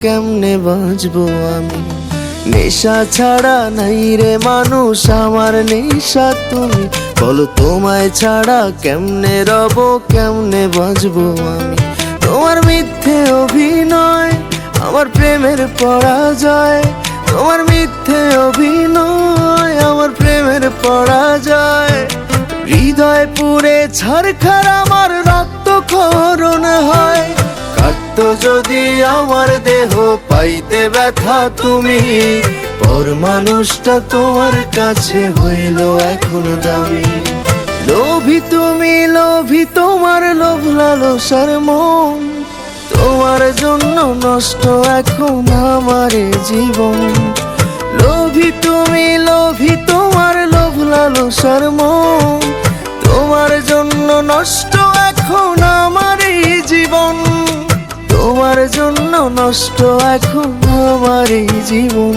কেমনে বাঁচবো আমি। নেশা ছাড়া নাই রে মানুষ, আমার নেশা তুমি। বলো তোমায় ছাড়া কেমনে রব, কেমনে বাঁচবো আমি। তোমার মিথ্যে অভিনয় আমার প্রেমের পরাজয়, তোমার মিথ্যে অভিনয় আমার প্রেমের পরাজয়। হৃদয় পুড়ে ছারখার আমার রক্ত ক্ষরণ হয়। কাটতো যদি আমার দেহ পাইতে ব্যথা তুমি, পর মানুষটা তোমার কাছে হইল এখন দামি। লোভী তুমি লোভী, তোমার লোভ লালসার মন, তোমার জন্য নষ্ট এখন আমার জীবন। লোভী তুমি লোভী, তোমার লোভ লালসার মন, তোমার জন্য নষ্ট এখন আমার জীবন। তোমার জন্য নষ্ট এখন আমার জীবন।